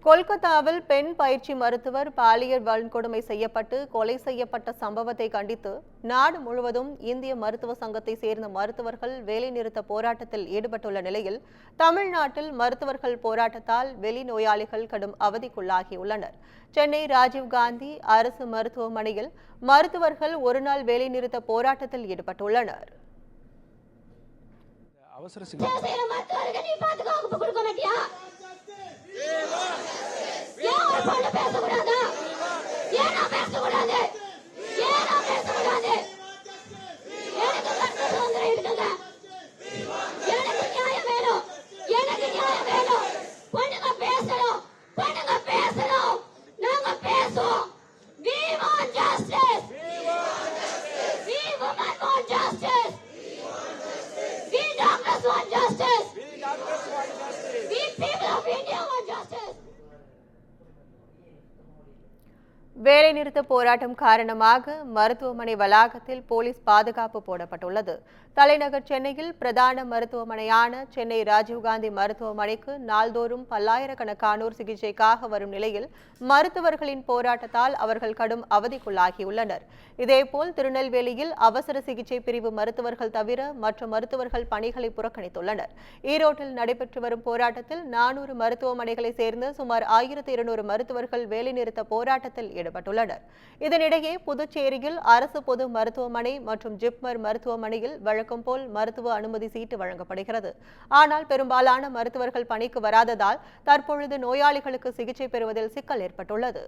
கொல்கத்தாவில் பெண் பயிற்சி மருத்துவர் பாலியல் வன்கொடுமை செய்யப்பட்டு கொலை செய்யப்பட்ட சம்பவத்தை கண்டித்து நாடு முழுவதும் இந்திய மருத்துவ சங்கத்தை சேர்ந்த மருத்துவர்கள் வேலைநிறுத்த போராட்டத்தில் ஈடுபட்டுள்ள நிலையில் தமிழ்நாட்டில் மருத்துவர்கள் போராட்டத்தால் வெளிநோயாளிகள் கடும் அவதிக்குள்ளாகியுள்ளனர். சென்னை ராஜீவ்காந்தி அரசு மருத்துவமனையில் மருத்துவர்கள் ஒருநாள் வேலைநிறுத்த போராட்டத்தில் ஈடுபட்டுள்ளனர். வேலைநிறுத்த போராட்டம் காரணமாக மருத்துவமனை வளாகத்தில் போலீஸ் பாதுகாப்பு போடப்பட்டுள்ளது. தலைநகர் சென்னையில் பிரதான மருத்துவமனையான சென்னை ராஜீவ்காந்தி மருத்துவமனைக்கு நாள்தோறும் பல்லாயிரக்கணக்கானோர் சிகிச்சைக்காக வரும் நிலையில் மருத்துவர்களின் போராட்டத்தால் அவர்கள் கடும் அவதிக்குள்ளாகியுள்ளனர். இதேபோல் திருநெல்வேலியில் அவசர சிகிச்சை பிரிவு மருத்துவர்கள் தவிர மற்ற மருத்துவர்கள் பணிகளை புறக்கணித்துள்ளனர். ஈரோட்டில் நடைபெற்று வரும் போராட்டத்தில் 400 மருத்துவமனைகளை சேர்ந்த சுமார் 1200 மருத்துவர்கள் வேலைநிறுத்த போராட்டத்தில் ஈடுபட்டுள்ளனர். இதனிடையே புதுச்சேரியில் அரசு பொது மருத்துவமனை மற்றும் ஜிப்மர் மருத்துவமனையில் வழக்கம் போல் மருத்துவ அனுமதி சீட்டு வழங்கப்படுகிறது. ஆனால் பெரும்பாலான மருத்துவர்கள் பணிக்கு வராததால் தற்பொழுது நோயாளிகளுக்கு சிகிச்சை பெறுவதில் சிக்கல் ஏற்பட்டுள்ளது.